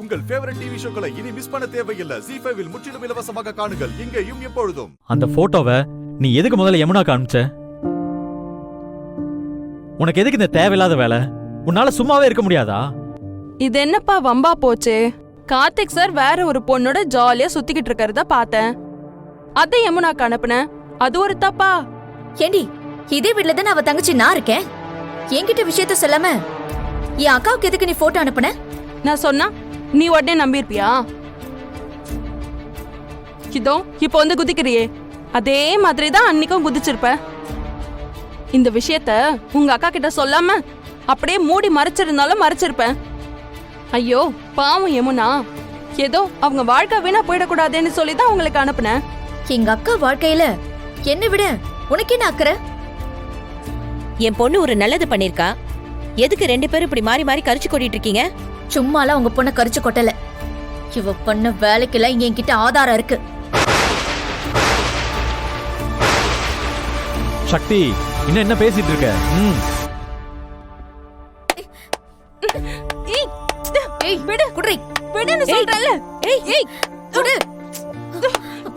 உங்கள் favourite TV ஷோக்களை இனி miss பண்ண தேவையில்லை. ZEE5 இல் முற்றிலும் இலவசமாக காணுங்கள், இங்கேயும் எப்பொழுதும். அந்த போட்டோவை நீ எதுக்கு முதல்ல யமுனா காமிச்ச? உனக்கு எதுக்கு இந்த தேவையில்லாத வேலை? உன்னால சும்மாவே இருக்க முடியாதா? இது என்னப்பா வம்பா போச்சு? கார்த்திக் சார் வேற ஒரு பொண்ணோட ஜாலியா சுத்திக்கிட்டு இருக்கறத பார்த்தேன். அதை யமுனாக்கு அனுப்புனேன். அது ஒரு தப்பா? ஏண்டி, இதே வீட்ல தானே அவ தங்கச்சி நான் இருக்கேன். என்கிட்ட விஷயத்த சொல்லாம என் அக்காவுக்கு எதுக்கு நீ போட்டோ அனுப்புன? நான் சொன்னா நீ உடனே நம்பியிருப்பியா? இதோ இப்போ வந்து குதிக்கிறியே, அதே மாதிரி தான் அன்னைக்கும் குதிச்சிருப்ப. இந்த விஷயத்த உங்க அக்கா கிட்ட சொல்லாம அப்படியே மூடி மறைச்சிருந்தாலும் மறைச்சிருப்பேன். ஐயோ பாவம் யமுனா, ஏதோ அவங்க வாழ்க்கை வீணா போயிடக்கூடாதுன்னு சொல்லிதான் உங்களுக்கு அனுப்புனேன். எங்க அக்கா வாழ்க்கையில என்னை விட உனக்கு என்ன அக்கறை? என் பொண்ணு ஒரு நல்லது பண்ணிருக்கா. எதுக்கு ரெண்டு பேரும் இப்படி மாறி மாறி கரிச்சு கொட்டிட்டு இருக்கீங்க? சும்மாலாம் உங்க பொண்ண கரிச்சு கொட்டல. இவ பண்ண வேலைக்கெல்லாம் இங்க என்கிட்ட ஆதாரம் இருக்கு. சக்தி, இன்னும் என்ன பேசிட்டு இருக்க? ஏய் விடு, குடுறி. விடுன்னு சொல்றேன்ல. ஏய் ஏய் குடு.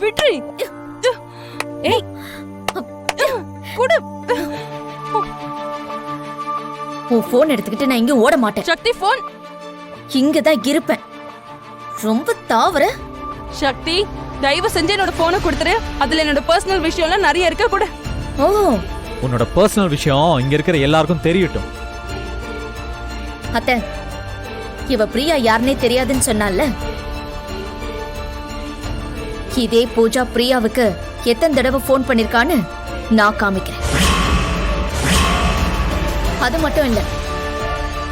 விட்ரி. ஏய் குடு. உன் போன் எடுத்துக்கிட்டு நான் இங்க ஓட மாட்டேன். சக்தி போன் இங்கதான் இருப்பேன். ரொம்ப தாவற. சக்தி, தயவு செஞ்சு என்னோட போனை கொடுத்துரு. அதுல என்னோட பர்சனல் விஷயம்லாம் நிறைய இருக்க கூட. ஓ, உன்னோட பர்சனல் விஷயம் இங்க இருக்கிற எல்லாருக்கும் தெரியட்டும். அத்தை, இவ பிரியா யாருன்னே தெரியாதுன்னு சொன்னால. இதே பூஜா பிரியாவுக்கு எத்தனை தடவை போன் பண்ணிருக்கான்னு நான் காமிக்கிறேன். அது மட்டும் இல்ல,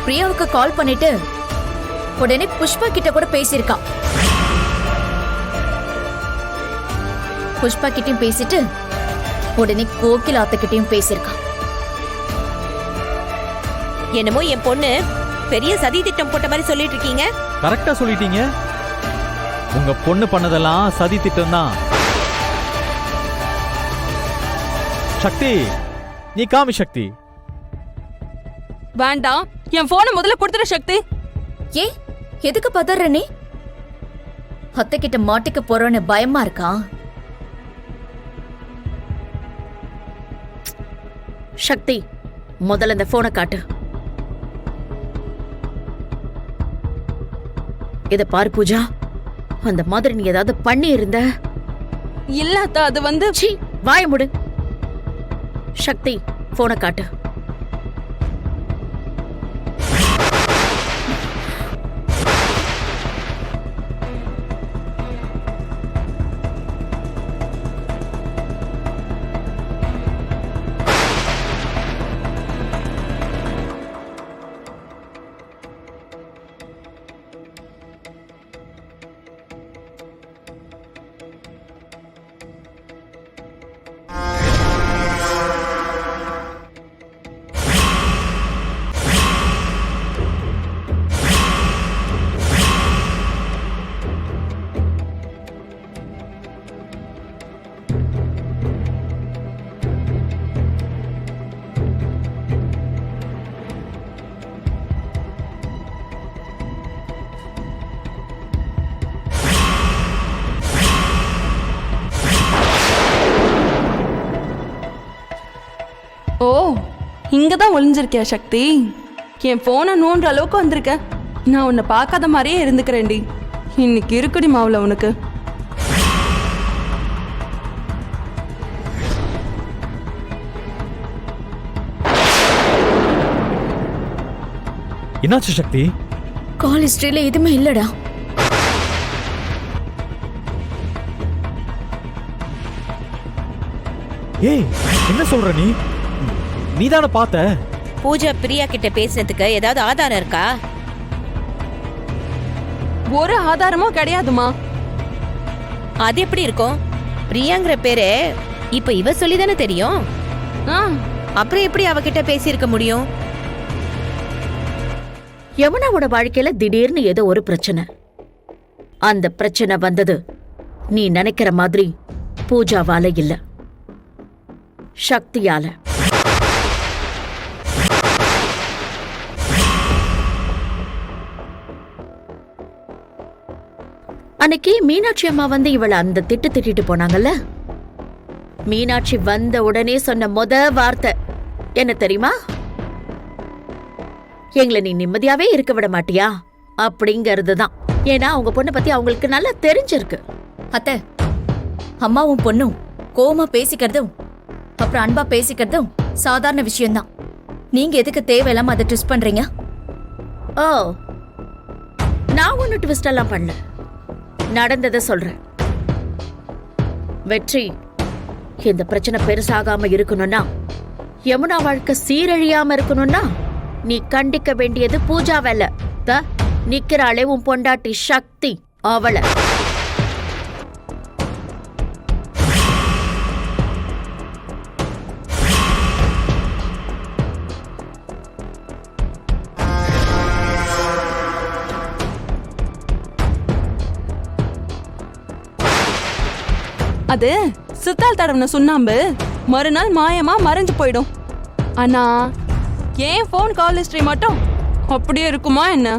பிரியாவுக்கு கால் பண்ணிட்டு உடனே புஷ்பா கிட்ட கூட பேசியிருக்கா. புஷ்பா கிட்டயும் பேசிட்டு உடனே கோகில் ஆத்தகிட்டயும் பேசியிருக்கா. என்னமோ என் பொண்ணு பெரிய சதி திட்டம் போட்ட மாதிரி சொல்லிட்டு இருக்கீங்க. கரெக்டா சொல்லிட்டீங்க. உங்க பொண்ணு பண்ணதெல்லாம் சதி திட்டம் தான். சக்தி, நீ காமி. சக்தி வேண்டாம், என் போனை முதல்ல கொடுத்துரு சக்தி. ஏ, எதுக்கு பதற நீ? அத்தை கிட்ட மாட்டிக்க போறோன்னு பயமா இருக்கா? சக்தி, முதல்ல இந்த போனை காட்டு. இத பாரு பூஜா, அந்த மாதிரி நீ ஏதாவது பண்ணி இருந்த. இல்லாத அது வந்து சீ, வாய முடு. சக்தி, போனை காட்டு. ஓ, இங்கதான் ஒளிஞ்சிருக்கியா சக்தி? என் போனை நோன்ற அளவுக்கு வந்திருக்க. நான் உன்னை பார்க்காத மாதிரியே இருந்துக்கிறேன்டி. இன்னைக்கு இருக்குடி மாவுல உனக்கு. என்னாச்சு சக்தி? கால் ஹிஸ்டரியில எதுவுமே இல்லடா. ஏய், என்ன சொல்ற நீ? நீதான பார்த்த? பூஜா பிரியா கிட்ட பேசினதுக்கு ஏதாவது ஆதாரம் இருக்கா? ஒரு ஆதாரமும் கிடையாதுமா. அது எப்படி இருக்கும்? பிரியாங்கிற பேரு இப்ப இவ சொல்லிதானே தெரியும். அப்புறம் எப்படி அவகிட்ட பேசியிருக்க முடியும்? யமுனாவோட வாழ்க்கையில திடீர்னு ஏதோ ஒரு பிரச்சனை. அந்த பிரச்சனை வந்தது நீ நினைக்கிற மாதிரி பூஜாவால இல்ல, சக்தியால. அன்னைக்கு மீனாட்சி அம்மா வந்து இவளை அந்த திட்டிட்டு போனாங்கல்ல, மீனாட்சி வந்த உடனே சொன்ன வார்த்தை என்ன தெரியுமா? எங்களை நீ நிம்மதியாவே இருக்க விட மாட்டியா அப்படிங்கறது தான். ஏன்னா அவங்க பொண்ணை பத்தி அவங்களுக்கு நல்லா தெரிஞ்சிருக்கு. அத்தை, அம்மாவும் பொண்ணும் கோவமா பேசிக்கிறதும் அப்புறம் அன்பா பேசிக்கிறதும் சாதாரண விஷயம்தான். நீங்க எதுக்கு தேவையில்லாம அதை ட்விஸ்ட் பண்றீங்க? ஓ, நான் ஒன்னும் ட்விஸ்ட் எல்லாம் பண்ணல, நடந்ததை சொல்றேன். வெற்றி, இந்த பிரச்சனை பெருசாகாம இருக்கணும்னா, யமுனா வாழ்க்கை சீரழியாம இருக்கணும்னா நீ கண்டிக்க வேண்டியது பூஜாவல்ல. நிக்கிறாளே உன் பொண்டாட்டி சக்தி, அவளை. அது சித்தால் தடவின சுண்ணாம்பு மறுநாள் மாயமா மறைஞ்சு போயிடும். ஆனா ஏன் ஃபோன் கால் ஹிஸ்டரி மட்டும் அப்படியே இருக்குமா என்ன?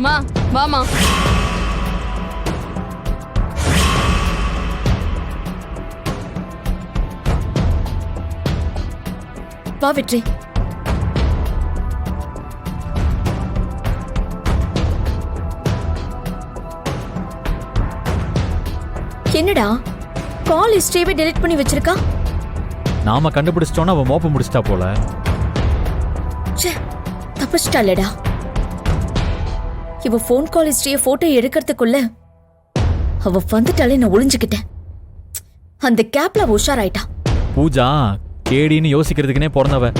மா வாமா. வா வெற்றி. என்னடா கால் ஹிஸ்டரியை டெலீட் பண்ணி வச்சிருக்கா? நாம கண்டுபிடிச்சிட்டோன்னா அவன் மோப்ப முடிச்சிட்டா போல. தப்பிச்சிட்டாளடா. இவ போன் கால் ஹிஸ்டரிய போட்டோ எடுக்கிறதுக்குள்ள அவ வந்துட்டாலே நான் ஒளிஞ்சுக்கிட்டேன். அந்த கேப்ல உஷாராயிட்டா. பூஜா கேடின்னு யோசிக்கிறதுக்குனே பிறந்தவ.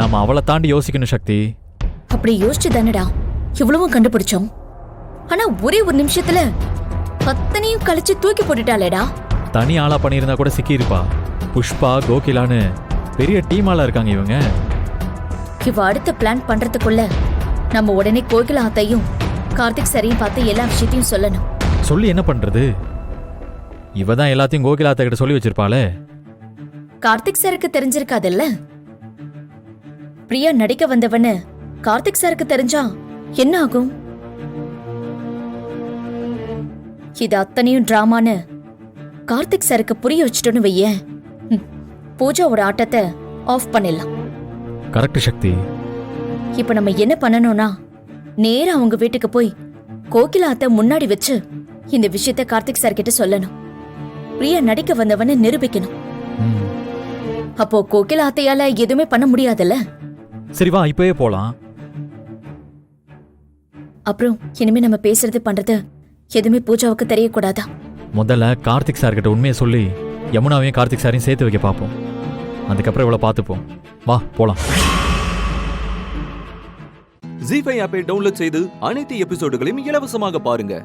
நாம அவளை தாண்டி யோசிக்கணும் சக்தி. அப்படி யோசிச்சு தானடா இவ்வளவும் கண்டுபிடிச்சோம். ஆனா ஒரே ஒரு நிமிஷத்துல அத்தனையும் கழிச்சு தூக்கி போட்டுட்டாளேடா. தனி ஆளா பண்ணியிருந்தா கூட சிக்கியிருப்பா. புஷ்பா, கோகிலான்னு பெரிய டீம் ஆளா இருக்காங்க இவங்க. இவ அடுத்த பிளான் பண்றதுக்குள்ள நம்ம உடனே கோகிலா அத்தையும் கார்த்திக் சரியும் பார்த்து எல்லா விஷயத்தையும் சொல்லணும். சொல்லி என்ன பண்றது? இவ தான் எல்லாத்தையும் கோகிலா அத்தை கிட்ட சொல்லி வச்சிருப்பாளே. கார்த்திக் சாருக்கு தெரிஞ்சிருக்காதுல்ல. பிரியா நடிக்க வந்தவன்னு கார்த்திக் சாருக்கு தெரிஞ்சா என்ன ஆகும்? இது அத்தனையும் டிராமான்னு கார்த்திக் சாருக்கு புரிய வச்சுட்டோன்னு வையேன், பூஜாவோட ஆட்டத்தை ஆஃப் பண்ணிடலாம். கரெக்ட் சக்தி. இப்ப நம்ம என்ன பண்ணணும்னா, நேரா அவங்க வீட்டுக்கு போய் கோகிலா அத்தை முன்னாடி வச்சு இந்த விஷயத்த கார்த்திக் சார் கிட்ட சொல்லணும். பிரியா நடிக்க வந்தவன்னு நிரூபிக்கணும். அப்போ கோகிலா அத்தையால எதுவுமே பண்ண முடியாதுல்ல. சரி வா, இப்பவே போலாம். அப்புறம் இனிமே நம்ம பேசுறது பண்றது எதுவுமே பூஜாவுக்கு தெரியக்கூடாதா? முதல்ல கார்த்திக் சார் கிட்ட உண்மையை சொல்லி யமுனாவையும் கார்த்திக் சாரையும் சேர்த்து வைக்க பார்ப்போம். அதுக்கப்புறம் இவ்வளவு பார்த்துப்போம். வா போலாம். ஜீ5 ஆப்பை டவுன்லோட் செய்து அனைத்து எபிசோடுகளையும் இலவசமாக பாருங்க.